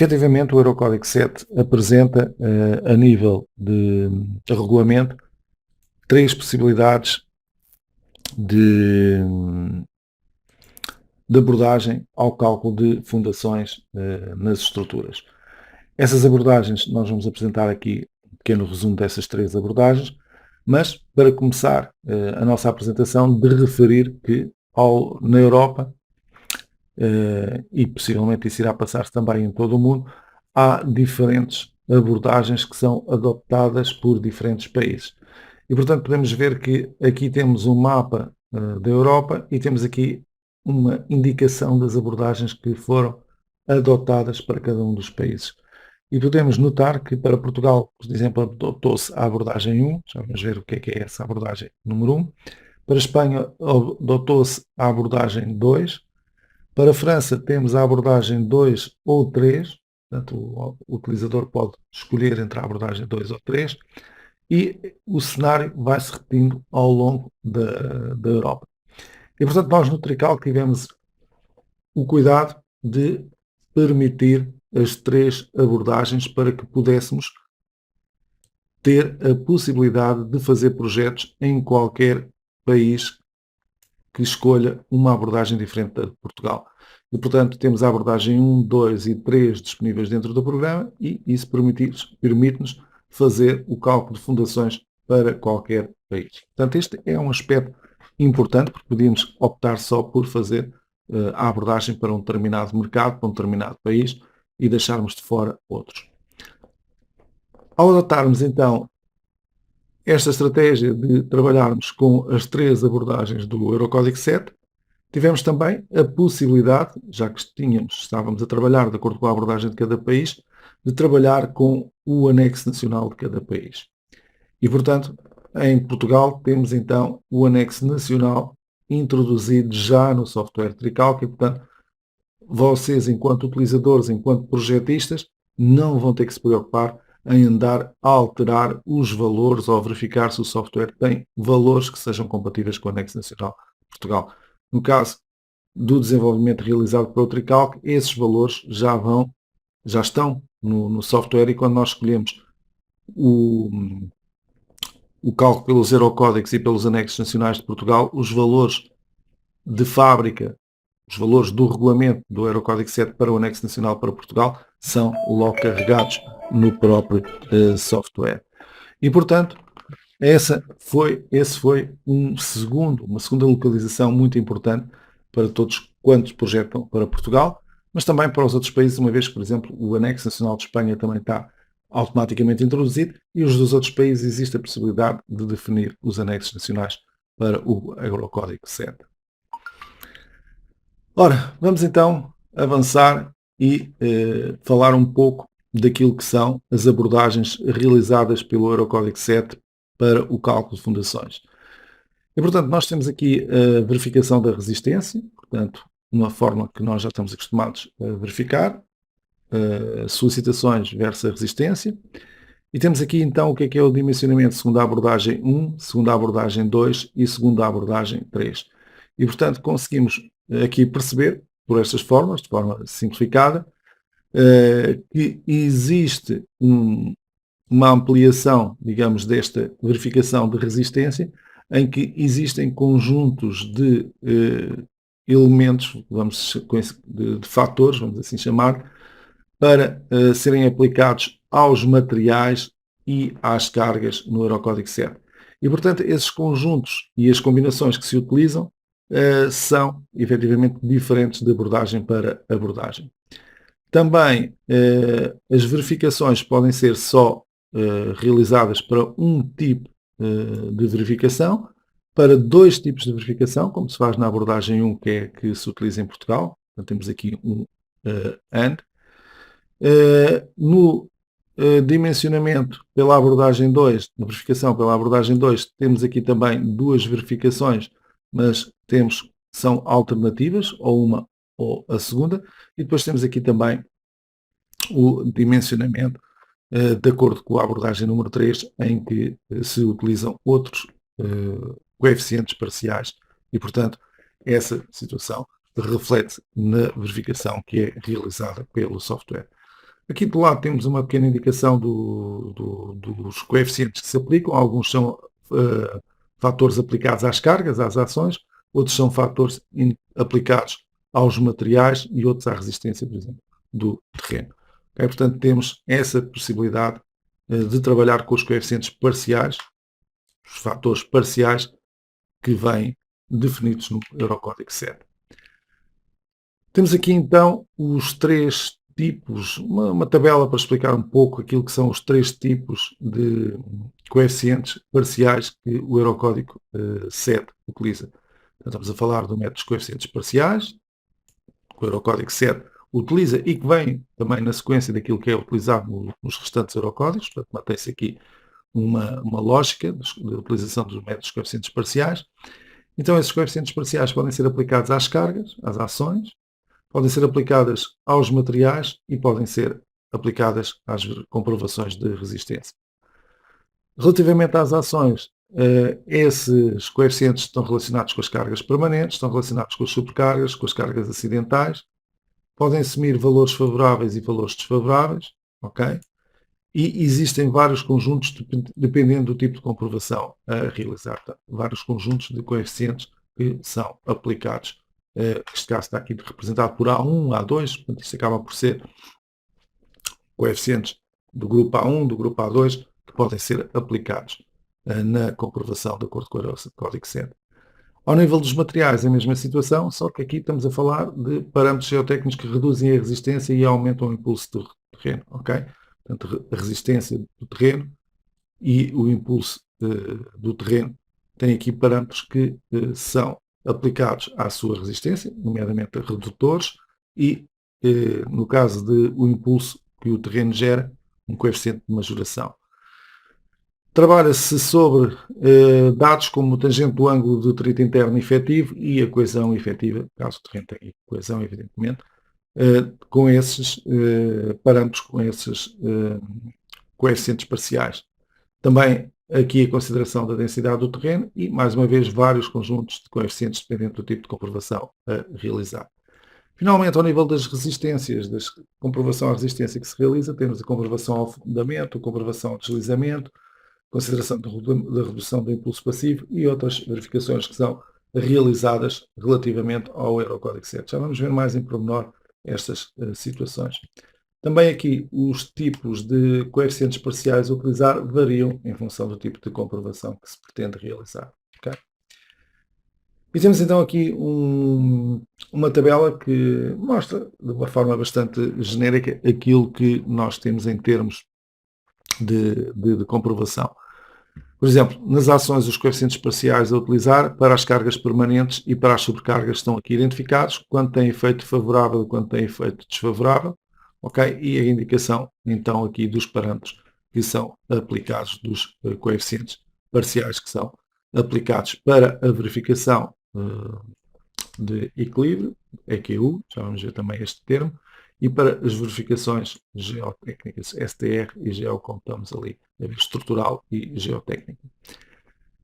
Efetivamente, o Eurocódigo 7 apresenta, a nível de regulamento, três possibilidades de, de abordagem ao cálculo de fundações nas estruturas. Essas abordagens, nós vamos apresentar aqui um pequeno resumo dessas três abordagens, mas, para começar a nossa apresentação, de referir que na Europa, e possivelmente isso irá passar-se também em todo o mundo, há diferentes abordagens que são adoptadas por diferentes países. E, portanto, podemos ver que aqui temos um mapa da Europa e temos aqui uma indicação das abordagens que foram adotadas para cada um dos países. E podemos notar que para Portugal, por exemplo, adotou-se a abordagem 1, já vamos ver o que é essa abordagem número 1. Para a Espanha, adotou-se a abordagem 2. Para a França, temos a abordagem 2 ou 3. Portanto, o utilizador pode escolher entre a abordagem 2 ou 3. E o cenário vai se repetindo ao longo da Europa. E, portanto, nós no Trical tivemos o cuidado de permitir as três abordagens para que pudéssemos ter a possibilidade de fazer projetos em qualquer país que escolha uma abordagem diferente da de Portugal. E, portanto, temos a abordagem 1, 2 e 3 disponíveis dentro do programa e isso permite-nos fazer o cálculo de fundações para qualquer país. Portanto, este é um aspecto importante, porque podíamos optar só por fazer a abordagem para um determinado mercado, para um determinado país, e deixarmos de fora outros. Ao adotarmos, então, esta estratégia de trabalharmos com as três abordagens do Eurocódigo 7, tivemos também a possibilidade, já que estávamos a trabalhar de acordo com a abordagem de cada país, de trabalhar com o anexo nacional de cada país. E, portanto, em Portugal temos então o anexo nacional introduzido já no software Tricalc e, portanto, vocês, enquanto utilizadores, enquanto projetistas, não vão ter que se preocupar em andar a alterar os valores ou verificar se o software tem valores que sejam compatíveis com o anexo nacional de Portugal. No caso do desenvolvimento realizado pelo Tricalc, esses valores já estão no software e quando nós escolhemos o cálculo pelos Eurocódigos e pelos anexos nacionais de Portugal, os valores de fábrica, os valores do regulamento do Eurocódigo 7 para o anexo nacional para Portugal são logo carregados no próprio software. E, portanto, esse foi uma segunda localização muito importante para todos quantos projetam para Portugal, mas também para os outros países, uma vez que, por exemplo, o anexo nacional de Espanha também está automaticamente introduzido e os dos outros países existe a possibilidade de definir os anexos nacionais para o Eurocódigo 7. Ora, vamos então avançar e falar um pouco daquilo que são as abordagens realizadas pelo Eurocódigo 7 para o cálculo de fundações. E, portanto, nós temos aqui a verificação da resistência, portanto, uma forma que nós já estamos acostumados a verificar, solicitações versus a resistência. E temos aqui então o que é o dimensionamento segundo a abordagem 1, segundo a abordagem 2 e segundo a abordagem 3. E, portanto, conseguimos aqui perceber, por estas formas, de forma simplificada, que existe uma ampliação, digamos, desta verificação de resistência, em que existem conjuntos de elementos, de fatores, vamos assim chamar, para serem aplicados aos materiais e às cargas no Eurocódigo 7. E, portanto, esses conjuntos e as combinações que se utilizam são, efetivamente, diferentes de abordagem para abordagem. Também as verificações podem ser só realizadas para um tipo de verificação, para dois tipos de verificação, como se faz na abordagem 1, que é que se utiliza em Portugal. Então, temos aqui um AND. No dimensionamento pela abordagem 2, na verificação pela abordagem 2, temos aqui também duas verificações, mas são alternativas, ou uma ou a segunda, e depois temos aqui também o dimensionamento de acordo com a abordagem número 3, em que se utilizam outros coeficientes parciais e, portanto, essa situação reflete na verificação que é realizada pelo software. Aqui do lado temos uma pequena indicação dos coeficientes que se aplicam. Alguns são fatores aplicados às cargas, às ações, outros são fatores aplicados aos materiais e outros à resistência, por exemplo, do terreno. Okay? Portanto, temos essa possibilidade de trabalhar com os coeficientes parciais, os fatores parciais que vêm definidos no Eurocódigo 7. Temos aqui então os três tipos, uma tabela para explicar um pouco aquilo que são os três tipos de coeficientes parciais que o Eurocódigo 7 utiliza. Estamos a falar do método dos coeficientes parciais, que o Eurocódigo 7 utiliza e que vem também na sequência daquilo que é utilizado nos restantes Eurocódigos. Portanto, mantém-se aqui uma lógica de utilização dos métodos dos coeficientes parciais. Então, esses coeficientes parciais podem ser aplicados às cargas, às ações, podem ser aplicadas aos materiais e podem ser aplicadas às comprovações de resistência. Relativamente às ações, esses coeficientes estão relacionados com as cargas permanentes, estão relacionados com as sobrecargas, com as cargas acidentais, podem assumir valores favoráveis e valores desfavoráveis, ok? E existem vários conjuntos, dependendo do tipo de comprovação a realizar. Vários conjuntos de coeficientes que são aplicados. Este caso está aqui representado por A1, A2, portanto isto acaba por ser coeficientes do grupo A1, do grupo A2, que podem ser aplicados na comprovação de acordo com o Código 7. Ao nível dos materiais, a mesma situação, só que aqui estamos a falar de parâmetros geotécnicos que reduzem a resistência e aumentam o impulso do terreno, ok? Portanto, a resistência do terreno e o impulso do terreno têm aqui parâmetros que são aplicados à sua resistência, nomeadamente redutores, e no caso de o impulso que o terreno gera, um coeficiente de majoração. Trabalha-se sobre dados como o tangente do ângulo de atrito interno efetivo e a coesão efetiva, caso o terreno tenha coesão, evidentemente, com esses parâmetros, com esses coeficientes parciais. Também aqui a consideração da densidade do terreno e, mais uma vez, vários conjuntos de coeficientes dependendo do tipo de comprovação a realizar. Finalmente, ao nível das resistências, da comprovação à resistência que se realiza, temos a comprovação ao fundamento, a comprovação ao deslizamento, consideração da redução do impulso passivo e outras verificações que são realizadas relativamente ao Eurocódigo 7. Já vamos ver mais em pormenor estas situações. Também aqui os tipos de coeficientes parciais a utilizar variam em função do tipo de comprovação que se pretende realizar. Okay? E temos então aqui uma tabela que mostra de uma forma bastante genérica aquilo que nós temos em termos de comprovação. Por exemplo, nas ações os coeficientes parciais a utilizar para as cargas permanentes e para as sobrecargas estão aqui identificados, quando tem efeito favorável e quando tem efeito desfavorável, ok? E a indicação então aqui dos parâmetros que são aplicados, dos coeficientes parciais que são aplicados para a verificação de equilíbrio, EQU, já vamos ver também este termo, e para as verificações geotécnicas, STR e GEO, como estamos ali, estrutural e geotécnica.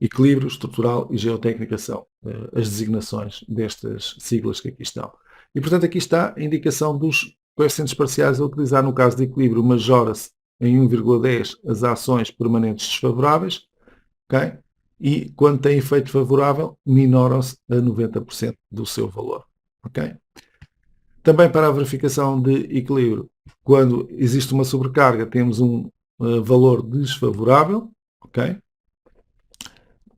Equilíbrio, estrutural e geotécnica são as designações destas siglas que aqui estão. E, portanto, aqui está a indicação dos coeficientes parciais a utilizar. No caso de equilíbrio, majora-se em 1,10 as ações permanentes desfavoráveis, ok? E, quando tem efeito favorável, minoram-se a 90% do seu valor, ok? Também para a verificação de equilíbrio, quando existe uma sobrecarga, temos um valor desfavorável, ok?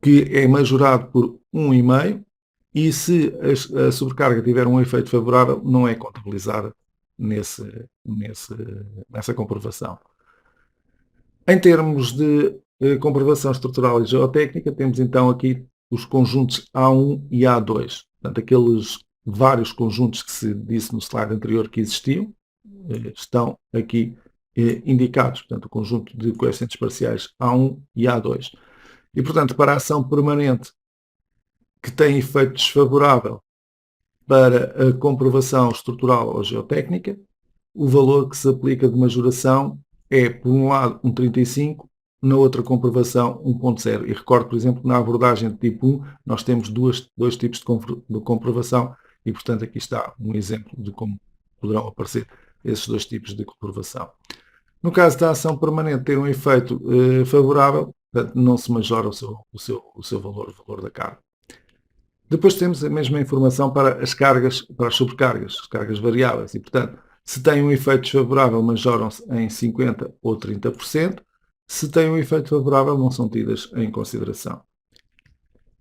Que é majorado por 1,5, e se a sobrecarga tiver um efeito favorável, não é contabilizada nessa comprovação. Em termos de comprovação estrutural e geotécnica, temos então aqui os conjuntos A1 e A2. Portanto, aqueles vários conjuntos que se disse no slide anterior que existiam, estão aqui indicados. Portanto, o conjunto de coeficientes parciais A1 e A2. E, portanto, para a ação permanente que tem efeito desfavorável para a comprovação estrutural ou geotécnica, o valor que se aplica de majoração é, por um lado, 1,35, na outra comprovação 1,0. E recordo, por exemplo, que na abordagem de tipo 1 nós temos dois tipos de comprovação e, portanto, aqui está um exemplo de como poderão aparecer esses dois tipos de comprovação. No caso da ação permanente ter um efeito favorável, portanto, não se majora o seu valor, o valor da carga. Depois temos a mesma informação para as cargas, para as sobrecargas, as cargas variáveis. E, portanto, se tem um efeito desfavorável, majoram-se em 50% ou 30%. Se tem um efeito favorável, não são tidas em consideração.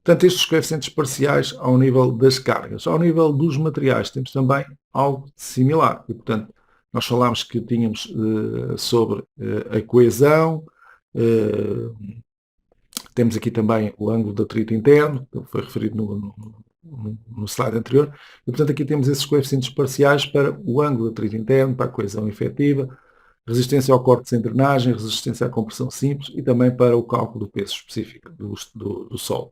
Portanto, estes coeficientes parciais ao nível das cargas. Ao nível dos materiais, temos também algo similar. E, portanto, nós falámos que tínhamos sobre a coesão, temos aqui também o ângulo de atrito interno, que foi referido no slide anterior, e portanto aqui temos esses coeficientes parciais para o ângulo de atrito interno, para a coesão efetiva, resistência ao corte sem drenagem, resistência à compressão simples e também para o cálculo do peso específico do solo.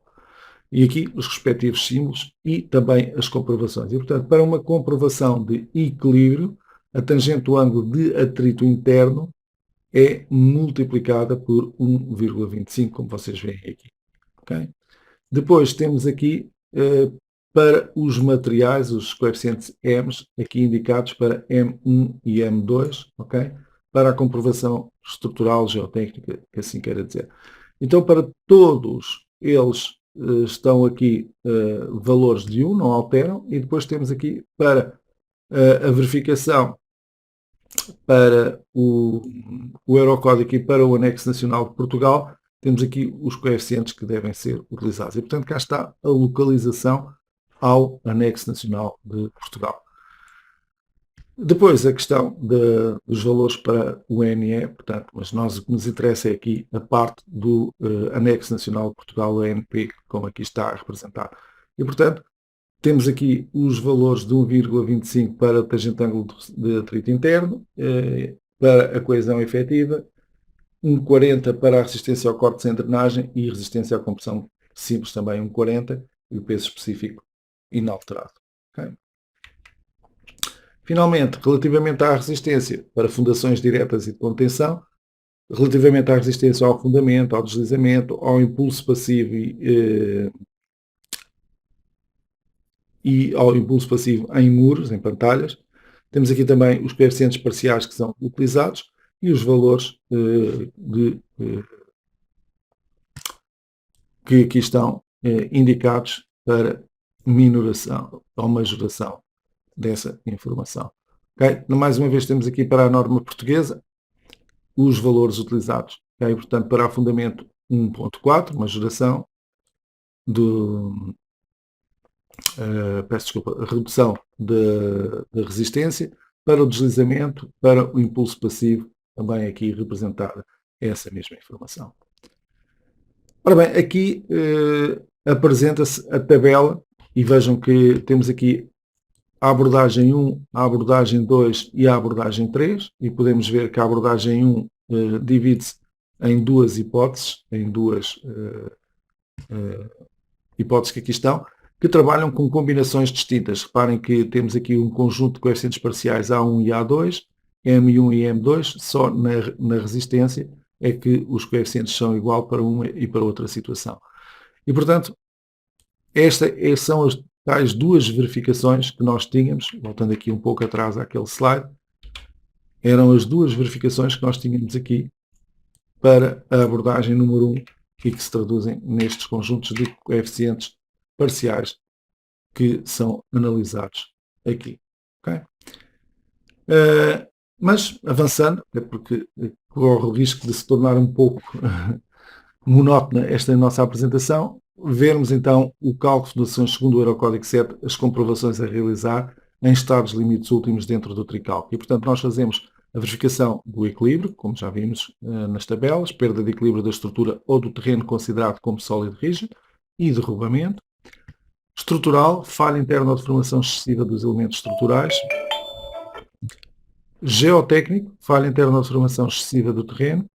E aqui os respectivos símbolos e também as comprovações. E portanto, para uma comprovação de equilíbrio, a tangente do ângulo de atrito interno é multiplicada por 1,25, como vocês veem aqui. Okay? Depois temos aqui, para os materiais, os coeficientes M, aqui indicados para M1 e M2, okay? Para a comprovação estrutural geotécnica, que assim queira dizer. Então, para todos eles estão aqui valores de 1, não alteram, e depois temos aqui para a verificação para o Eurocódigo e para o Anexo Nacional de Portugal, temos aqui os coeficientes que devem ser utilizados. E, portanto, cá está a localização ao Anexo Nacional de Portugal. Depois, a questão dos valores para o NE, portanto, mas nós o que nos interessa é aqui a parte do Anexo Nacional de Portugal, o ANP, como aqui está representado. E, portanto, temos aqui os valores de 1,25 para o tangente ângulo de atrito interno, para a coesão efetiva, 1,40 para a resistência ao corte sem drenagem e resistência à compressão simples também 1,40 e o peso específico inalterado. Okay? Finalmente, relativamente à resistência para fundações diretas e de contenção, relativamente à resistência ao fundamento, ao deslizamento, ao impulso passivo e ao impulso passivo em muros, em pantalhas. Temos aqui também os coeficientes parciais que são utilizados e os valores que aqui estão indicados para minoração ou majoração dessa informação. Okay? Mais uma vez temos aqui para a norma portuguesa os valores utilizados. Okay? Portanto, para o fundamento 1.4, majoração do peço desculpa, a redução da resistência, para o deslizamento, para o impulso passivo, também aqui representada essa mesma informação. Ora bem, aqui apresenta-se a tabela e vejam que temos aqui a abordagem 1, a abordagem 2 e a abordagem 3 e podemos ver que a abordagem 1 divide-se em duas hipóteses, em duas hipóteses que aqui estão, que trabalham com combinações distintas. Reparem que temos aqui um conjunto de coeficientes parciais A1 e A2, M1 e M2, só na resistência é que os coeficientes são igual para uma e para outra situação. E, portanto, estas são as tais duas verificações que nós tínhamos, voltando aqui um pouco atrás àquele slide, eram as duas verificações que nós tínhamos aqui para a abordagem número 1 e que se traduzem nestes conjuntos de coeficientes parciais que são analisados aqui. Okay? Mas, avançando, é porque corre o risco de se tornar um pouco monótona esta nossa apresentação, vermos então o cálculo de ações segundo o Eurocódigo 7, as comprovações a realizar em estados limites últimos dentro do tricálculo. E, portanto, nós fazemos a verificação do equilíbrio, como já vimos nas tabelas, perda de equilíbrio da estrutura ou do terreno considerado como sólido rígido e derrubamento. Estrutural, falha interna ou deformação excessiva dos elementos estruturais. Geotécnico, falha interna ou deformação excessiva do terreno.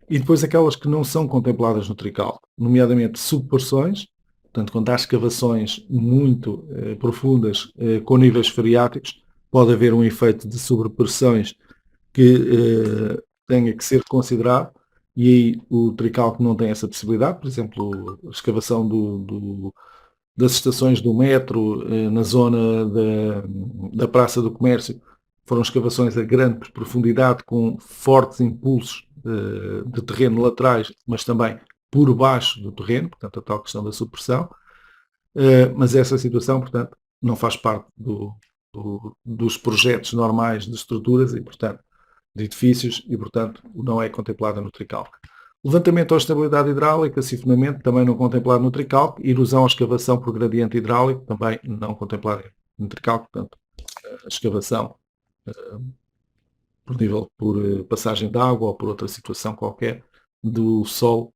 E depois aquelas que não são contempladas no tricálculo, nomeadamente subporções, portanto, quando há escavações muito profundas com níveis freáticos, pode haver um efeito de sobrepressões que tenha que ser considerado, e aí o tricálculo não tem essa possibilidade. Por exemplo, a escavação das estações do metro na zona da Praça do Comércio foram escavações a grande profundidade, com fortes impulsos de terreno laterais, mas também por baixo do terreno, portanto, a tal questão da supressão. Mas essa situação, portanto, não faz parte dos projetos normais de estruturas e, portanto, de edifícios e, portanto, não é contemplada no Tricalc. Levantamento ou estabilidade hidráulica, sifonamento, também não contemplado no Tricalc. Erosão ou escavação por gradiente hidráulico, também não contemplado no Tricalc. Portanto, a escavação por nível, por passagem de água ou por outra situação qualquer do solo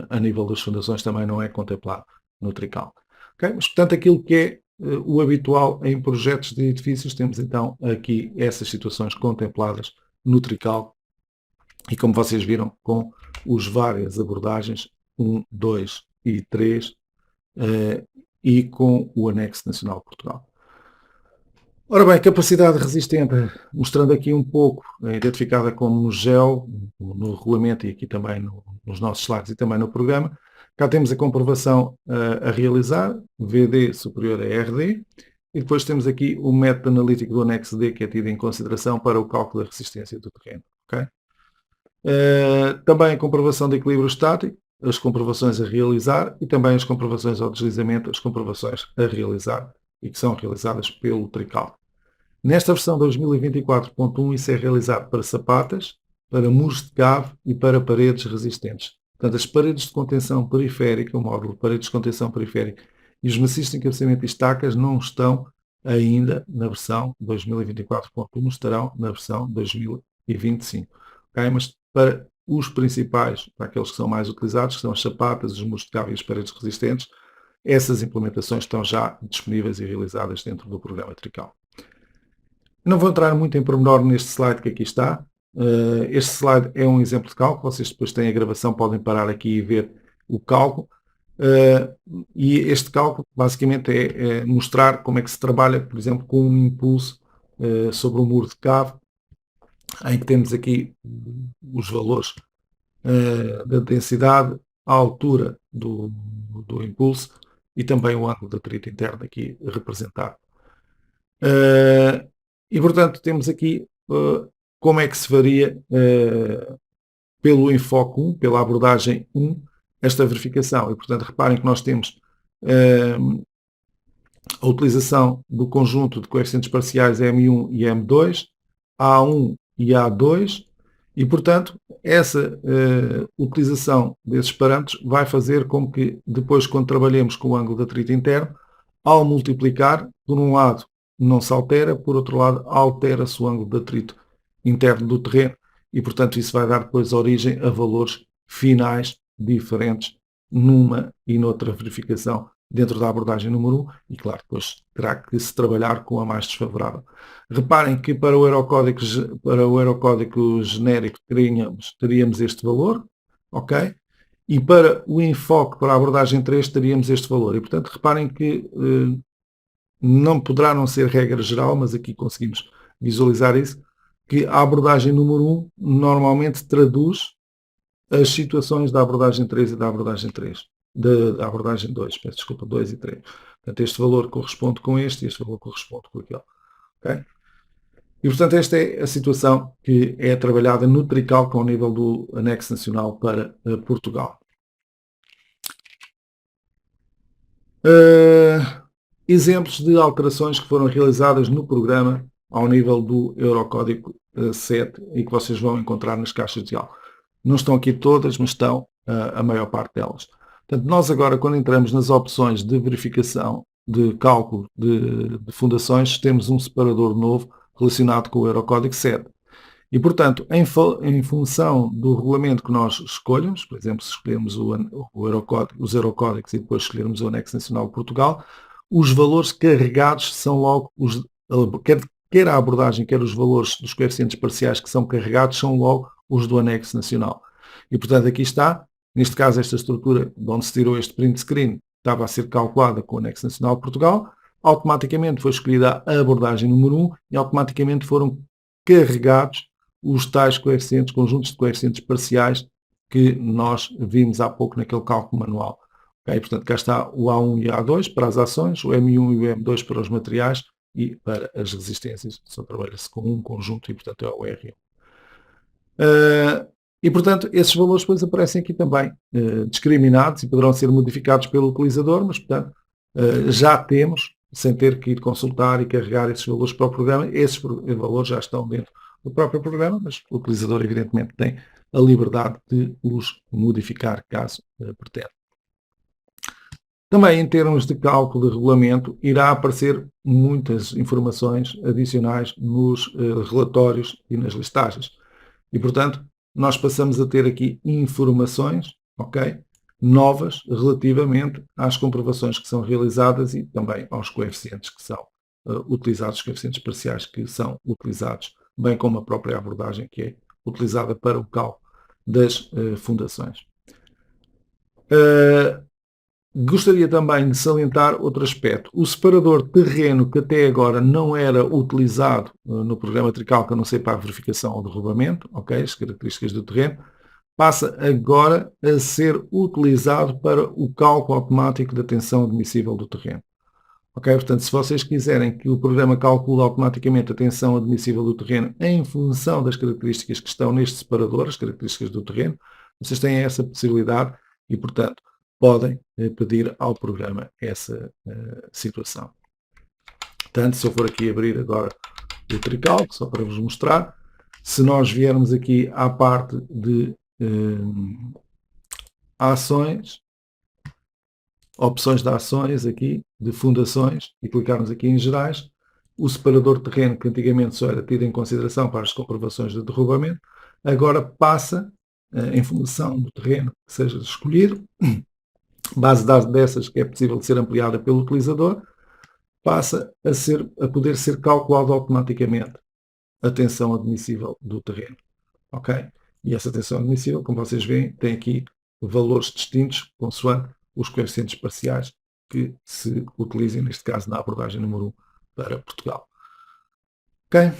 a nível das fundações também não é contemplado no Tricalc. Okay? Mas, portanto, aquilo que é o habitual em projetos de edifícios, temos então aqui essas situações contempladas no Tricalc e, como vocês viram, com as várias abordagens 1, 2 e 3 e com o Anexo Nacional de Portugal. Ora bem, capacidade resistente, mostrando aqui um pouco, identificada como no GEL, no regulamento e aqui também nos nossos slides e também no programa. Cá temos a comprovação a realizar, VD superior a RD, e depois temos aqui o método analítico do anexo D, que é tido em consideração para o cálculo da resistência do terreno. Okay? Também a comprovação de equilíbrio estático, as comprovações a realizar e também as comprovações ao deslizamento, as comprovações a realizar e que são realizadas pelo Tricalc. Nesta versão 2024.1 isso é realizado para sapatas, para muros de cave e para paredes resistentes. Portanto, as paredes de contenção periférica, o módulo de paredes de contenção periférica e os maciços de encabeçamento e estacas não estão ainda na versão 2024.1, estarão na versão 2025. Okay? Mas para os principais, para aqueles que são mais utilizados, que são as sapatas, os muros de cave e as paredes resistentes, essas implementações estão já disponíveis e realizadas dentro do programa Tricalc. Não vou entrar muito em pormenor neste slide que aqui está. Este slide é um exemplo de cálculo. Vocês depois têm a gravação, podem parar aqui e ver o cálculo. E este cálculo basicamente é mostrar como é que se trabalha, por exemplo, com um impulso sobre um muro de cave, em que temos aqui os valores da densidade, a altura do impulso e também o ângulo de atrito interno aqui representado. E, portanto, temos aqui como é que se varia pelo enfoque 1, pela abordagem 1, esta verificação. E, portanto, reparem que nós temos a utilização do conjunto de coeficientes parciais M1 e M2, A1 e A2, e, portanto, essa utilização desses parâmetros vai fazer com que, depois, quando trabalhemos com o ângulo de atrito interno, ao multiplicar, por um lado, não se altera, por outro lado, altera-se o ângulo de atrito interno do terreno e, portanto, isso vai dar depois origem a valores finais diferentes numa e noutra verificação dentro da abordagem número 1 e, claro, depois terá que se trabalhar com a mais desfavorável. Reparem que para o aerocódigo genérico teríamos este valor, ok? E para o enfoque, para a abordagem 3, teríamos este valor. E, portanto, reparem que não poderá não ser regra geral, mas aqui conseguimos visualizar isso, que a abordagem número 1 normalmente traduz as situações da abordagem 3 e da abordagem 3. Da abordagem 2, peço desculpa, 2 e 3. Portanto, este valor corresponde com este e este valor corresponde com aquele. Okay? E, portanto, esta é a situação que é trabalhada no Tricalc ao nível do Anexo Nacional para Portugal. Exemplos de alterações que foram realizadas no programa ao nível do Eurocódigo 7 e que vocês vão encontrar nas caixas de aula. Não estão aqui todas, mas estão a maior parte delas. Portanto, nós agora, quando entramos nas opções de verificação de cálculo de fundações, temos um separador novo relacionado com o Eurocódigo 7. E, portanto, em função do regulamento que nós escolhemos, por exemplo, se escolhermos os Eurocódigos e depois escolhermos o Anexo Nacional de Portugal, os valores carregados são logo, quer a abordagem, quer os valores dos coeficientes parciais que são carregados, são logo os do Anexo Nacional. E, portanto, aqui está, neste caso, esta estrutura de onde se tirou este print screen estava a ser calculada com o Anexo Nacional de Portugal, automaticamente foi escolhida a abordagem número 1 e automaticamente foram carregados os tais coeficientes, conjuntos de coeficientes parciais que nós vimos há pouco naquele cálculo manual. Okay? Portanto, cá está o A1 e o A2 para as ações, o M1 e o M2 para os materiais e para as resistências só trabalha-se com um conjunto e, portanto, é o R1. E, portanto, esses valores depois aparecem aqui também discriminados e poderão ser modificados pelo utilizador, mas, portanto, já temos, sem ter que ir consultar e carregar esses valores para o programa, esses valores já estão dentro do próprio programa, mas o utilizador, evidentemente, tem a liberdade de os modificar caso pretenda. Também, em termos de cálculo de regulamento, irá aparecer muitas informações adicionais nos relatórios e nas listagens. E, portanto, nós passamos a ter aqui informações, ok, novas relativamente às comprovações que são realizadas e também aos coeficientes que são utilizados, os coeficientes parciais que são utilizados, bem como a própria abordagem que é utilizada para o cálculo das fundações. Gostaria também de salientar outro aspecto. O separador terreno, que até agora não era utilizado no programa Tricalc, a não ser para a verificação ou derrubamento, ok, as características do terreno, passa agora a ser utilizado para o cálculo automático da tensão admissível do terreno. Ok, portanto, se vocês quiserem que o programa calcule automaticamente a tensão admissível do terreno em função das características que estão neste separador, as características do terreno, vocês têm essa possibilidade e, portanto, podem pedir ao programa essa situação. Portanto, se eu for aqui abrir agora o Tricalc, só para vos mostrar, se nós viermos aqui à parte de ações, opções de ações aqui, de fundações, e clicarmos aqui em gerais, o separador de terreno, que antigamente só era tido em consideração para as comprovações de derrubamento, agora passa, em função do terreno que seja escolhido, base de dados dessas que é possível de ser ampliada pelo utilizador, passa a poder ser calculado automaticamente a tensão admissível do terreno. Ok? E essa tensão admissível, como vocês veem, tem aqui valores distintos consoante os coeficientes parciais que se utilizem, neste caso, na abordagem número 1 para Portugal. Ok?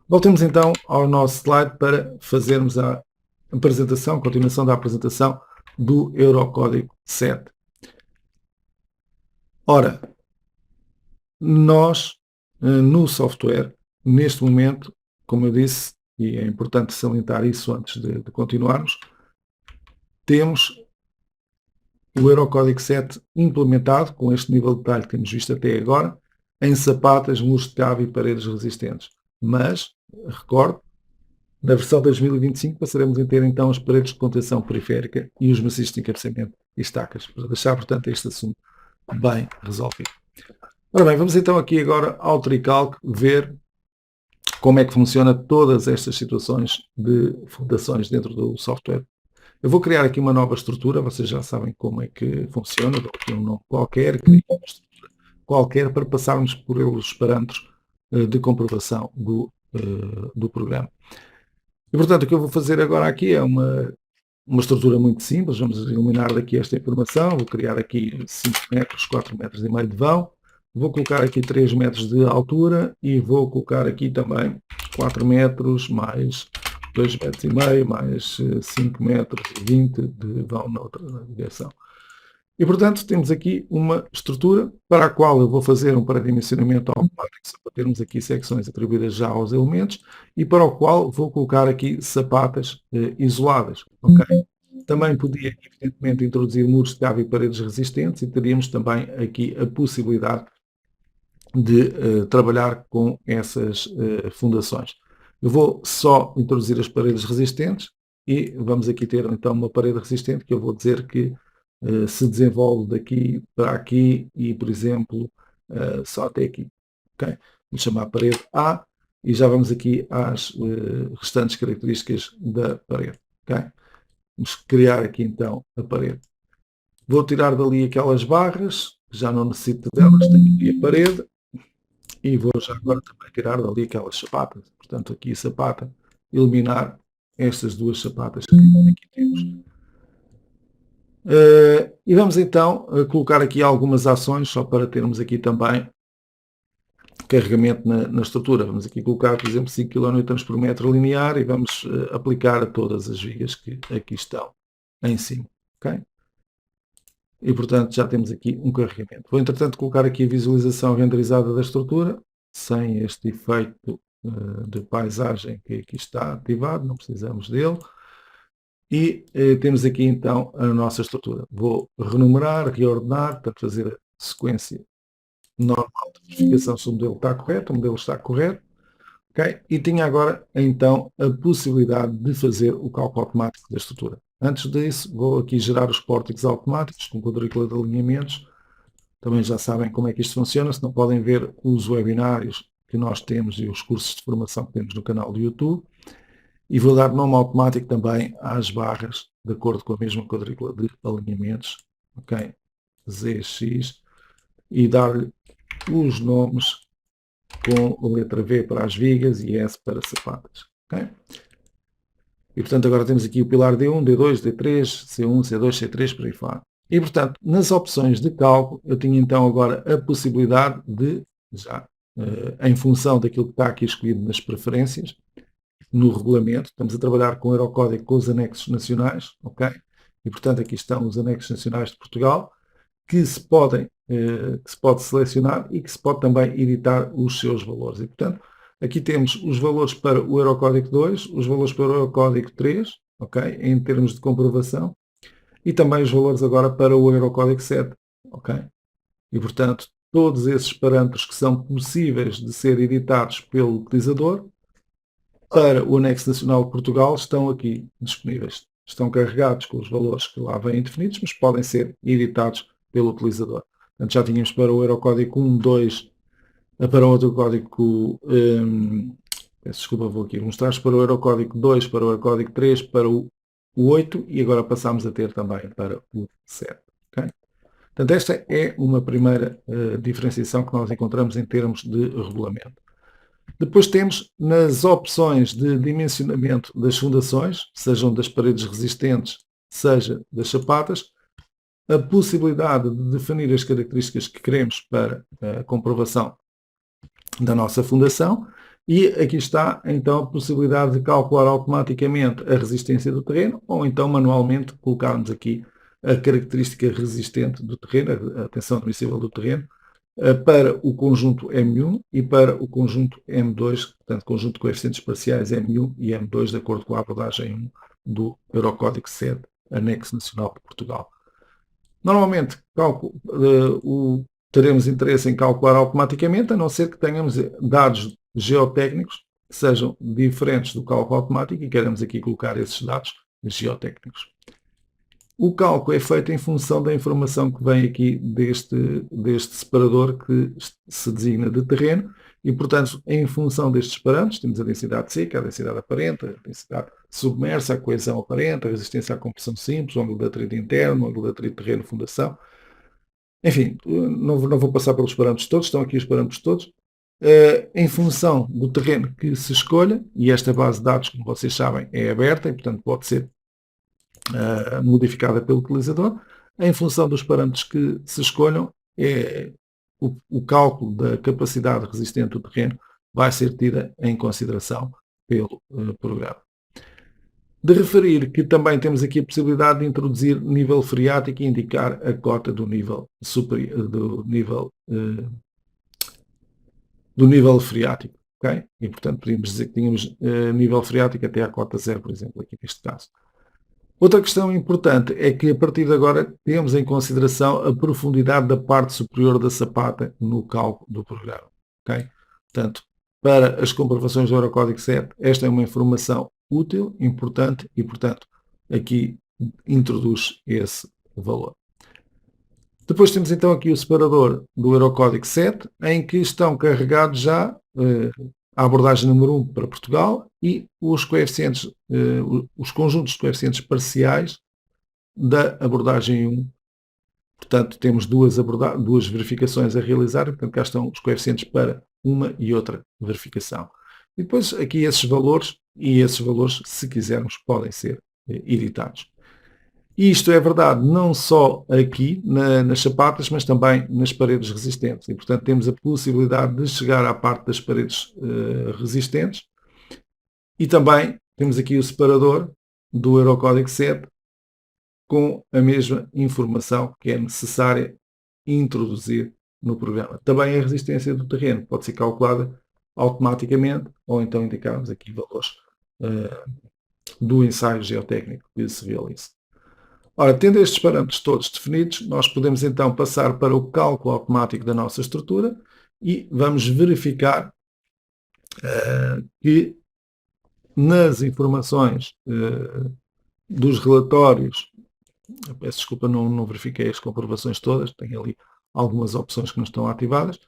Voltemos então ao nosso slide para fazermos a apresentação, continuação da apresentação do Eurocódigo 7. Ora, nós, no software, neste momento, como eu disse, e é importante salientar isso antes de continuarmos, temos o Eurocódigo 7 implementado, com este nível de detalhe que temos visto até agora, em sapatas, muros de cabo e paredes resistentes. Mas, recordo, na versão 2025 passaremos a ter então as paredes de contenção periférica e os maciços de encabeçamento e estacas, para deixar, portanto, este assunto bem resolvido. Ora bem, vamos então aqui agora ao Tricalc ver como é que funciona todas estas situações de fundações dentro do software. Eu vou criar aqui uma nova estrutura, vocês já sabem como é que funciona, dou aqui um nome qualquer, crio uma estrutura qualquer para passarmos por os parâmetros de comprovação do programa. E, portanto, o que eu vou fazer agora aqui é uma estrutura muito simples, vamos eliminar daqui esta informação, vou criar aqui 5 metros, 4 metros e meio de vão, vou colocar aqui 3 metros de altura e vou colocar aqui também 4 metros mais 2 metros e meio mais 5 metros e 20 de vão na outra direção. E, portanto, temos aqui uma estrutura para a qual eu vou fazer um pré-dimensionamento automático, só para termos aqui secções atribuídas já aos elementos, e para o qual vou colocar aqui sapatas isoladas. Okay? Também podia, evidentemente, introduzir muros de cabo e paredes resistentes, e teríamos também aqui a possibilidade de trabalhar com essas fundações. Eu vou só introduzir as paredes resistentes, e vamos aqui ter, então, uma parede resistente, que eu vou dizer que se desenvolve daqui para aqui e, por exemplo, só até aqui. Okay? Vou chamar a parede A e já vamos aqui às restantes características da parede. Okay? Vamos criar aqui então a parede. Vou tirar dali aquelas barras, já não necessito delas, tenho aqui a parede e vou já agora também tirar dali aquelas sapatas. Portanto, aqui a sapata, eliminar estas duas sapatas que aqui temos. E vamos então colocar aqui algumas ações, só para termos aqui também carregamento na estrutura. Vamos aqui colocar, por exemplo, 5 kN por metro linear e vamos aplicar a todas as vigas que aqui estão em cima. Okay? E, portanto, já temos aqui um carregamento. Vou, entretanto, colocar aqui a visualização renderizada da estrutura, sem este efeito de paisagem que aqui está ativado, não precisamos dele. E temos aqui então a nossa estrutura. Vou renumerar, reordenar, portanto fazer a sequência normal de verificação se o modelo está correto, o modelo está correto. Okay? E tinha agora então a possibilidade de fazer o cálculo automático da estrutura. Antes disso, vou aqui gerar os pórticos automáticos com quadrícula de alinhamentos. Também já sabem como é que isto funciona, se não podem ver os webinários que nós temos e os cursos de formação que temos no canal do YouTube. E vou dar nome automático também às barras, de acordo com a mesma quadrícula de alinhamentos, ok? ZX, e dar-lhe os nomes com a letra V para as vigas e S para sapatas, ok? E portanto agora temos aqui o pilar D1, D2, D3, C1, C2, C3, por aí fora. E portanto, nas opções de cálculo, eu tinha então agora a possibilidade de, já em função daquilo que está aqui escolhido nas preferências, no regulamento, estamos a trabalhar com o Eurocódigo com os anexos nacionais, ok? E portanto aqui estão os anexos nacionais de Portugal, que se pode selecionar e que se pode também editar os seus valores. E portanto, aqui temos os valores para o Eurocódigo 2, os valores para o Eurocódigo 3, ok? Em termos de comprovação, e também os valores agora para o Eurocódigo 7, ok? E portanto, todos esses parâmetros que são possíveis de ser editados pelo utilizador, para o anexo nacional de Portugal estão aqui disponíveis. Estão carregados com os valores que lá vêm definidos, mas podem ser editados pelo utilizador. Portanto, já tínhamos para o Eurocódigo 1, 2, para o outro código, peço desculpa, vou aqui mostrar, para o Eurocódigo 2, para o Eurocódigo 3, para o 8 e agora passamos a ter também para o 7. Okay? Portanto, esta é uma primeira diferenciação que nós encontramos em termos de regulamento. Depois temos nas opções de dimensionamento das fundações, sejam das paredes resistentes, seja das sapatas, a possibilidade de definir as características que queremos para a comprovação da nossa fundação e aqui está então a possibilidade de calcular automaticamente a resistência do terreno ou então manualmente colocarmos aqui a característica resistente do terreno, a tensão admissível do terreno, para o conjunto M1 e para o conjunto M2, portanto, conjunto de coeficientes parciais M1 e M2, de acordo com a abordagem 1 do Eurocódigo 7, Anexo Nacional de Portugal. Normalmente, teremos interesse em calcular automaticamente, a não ser que tenhamos dados geotécnicos que sejam diferentes do cálculo automático e queremos aqui colocar esses dados geotécnicos. O cálculo é feito em função da informação que vem aqui deste separador que se designa de terreno e, portanto, em função destes parâmetros, temos a densidade seca, a densidade aparente, a densidade submersa, a coesão aparente, a resistência à compressão simples, o ângulo de atrito interno, o ângulo de atrito terreno-fundação. Enfim, não vou passar pelos parâmetros todos, estão aqui os parâmetros todos. Em função do terreno que se escolha, e esta base de dados, como vocês sabem, é aberta e, portanto, pode ser modificada pelo utilizador, em função dos parâmetros que se escolham, o cálculo da capacidade resistente do terreno vai ser tida em consideração pelo programa. De referir que também temos aqui a possibilidade de introduzir nível freático e indicar a cota do nível superior, do nível freático. Okay? E, portanto, podíamos dizer que tínhamos nível freático até à cota 0, por exemplo, aqui neste caso. Outra questão importante é que a partir de agora temos em consideração a profundidade da parte superior da sapata no cálculo do programa. Okay? Portanto, para as comprovações do Eurocódigo 7, esta é uma informação útil, importante e, portanto, aqui introduz esse valor. Depois temos então aqui o separador do Eurocódigo 7, em que estão carregados já a abordagem número 1 para Portugal e os coeficientes, os conjuntos de coeficientes parciais da abordagem 1. Portanto, temos duas verificações a realizar, portanto, cá estão os coeficientes para uma e outra verificação. E depois aqui esses valores, se quisermos, podem ser editados. E isto é verdade não só aqui nas sapatas, mas também nas paredes resistentes. E, portanto, temos a possibilidade de chegar à parte das paredes resistentes. E também temos aqui o separador do Eurocódigo 7 com a mesma informação que é necessária introduzir no programa. Também a resistência do terreno pode ser calculada automaticamente, ou então indicarmos aqui valores do ensaio geotécnico que se realiza. Ora, tendo estes parâmetros todos definidos, nós podemos então passar para o cálculo automático da nossa estrutura e vamos verificar que nas informações dos relatórios, peço desculpa, não verifiquei as comprovações todas, tenho ali algumas opções que não estão ativadas,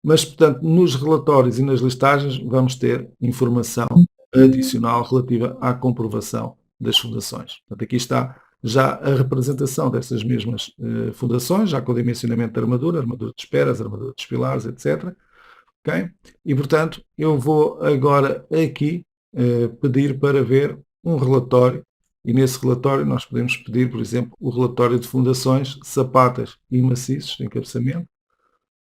mas, portanto, nos relatórios e nas listagens vamos ter informação adicional relativa à comprovação das fundações. Portanto, aqui está já a representação dessas mesmas fundações, já com o dimensionamento da armadura de esperas, armadura dos pilares, etc. Okay? E, portanto, eu vou agora aqui pedir para ver um relatório, e nesse relatório nós podemos pedir, por exemplo, o relatório de fundações, sapatas e maciços de encabeçamento,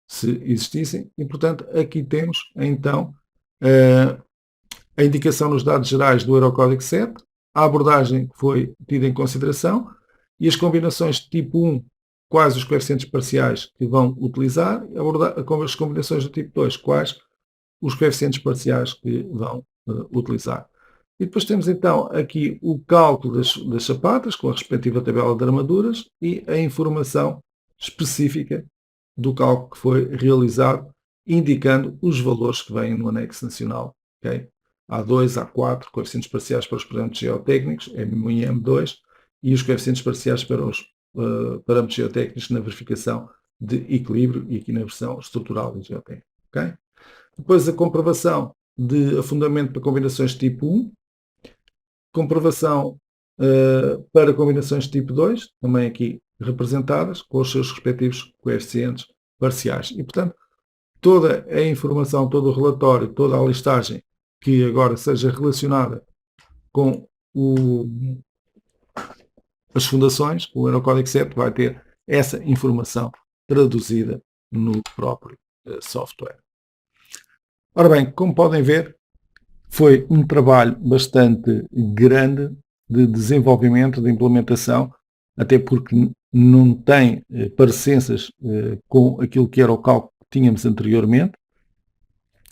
se existissem, e, portanto, aqui temos, então, a indicação nos dados gerais do Eurocódigo 7, a abordagem que foi tida em consideração e as combinações de tipo 1, quais os coeficientes parciais que vão utilizar, as combinações do tipo 2, quais os coeficientes parciais que vão utilizar. E depois temos então aqui o cálculo das sapatas, com a respectiva tabela de armaduras e a informação específica do cálculo que foi realizado, indicando os valores que vêm no anexo nacional. Okay? A2, A4, coeficientes parciais para os parâmetros geotécnicos, M1 e M2, e os coeficientes parciais para os parâmetros geotécnicos na verificação de equilíbrio e aqui na versão estrutural e geotécnica. Okay? Depois a comprovação de afundamento para combinações tipo 1, comprovação para combinações tipo 2, também aqui representadas, com os seus respectivos coeficientes parciais. E, portanto, toda a informação, todo o relatório, toda a listagem que agora seja relacionada com as fundações, o Eurocódigo 7 vai ter essa informação traduzida no próprio software. Ora bem, como podem ver, foi um trabalho bastante grande de desenvolvimento, de implementação, até porque não tem parecenças com aquilo que era o cálculo que tínhamos anteriormente,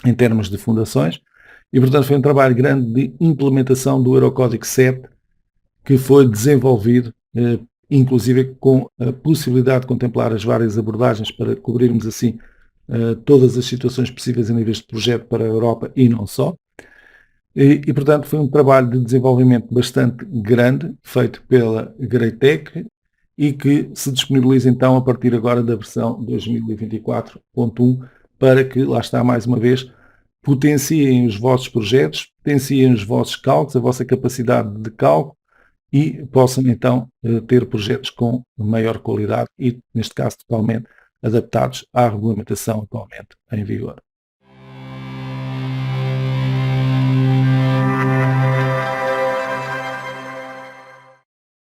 em termos de fundações, e portanto foi um trabalho grande de implementação do Eurocódigo 7, que foi desenvolvido, inclusive com a possibilidade de contemplar as várias abordagens para cobrirmos assim todas as situações possíveis a níveis de projeto para a Europa e não só. E, portanto, foi um trabalho de desenvolvimento bastante grande, feito pela Greitec, e que se disponibiliza então a partir agora da versão 2024.1, para que, lá está mais uma vez, potenciem os vossos projetos, potenciem os vossos cálculos, a vossa capacidade de cálculo, e possam então ter projetos com maior qualidade e, neste caso, totalmente adaptados à regulamentação atualmente em vigor.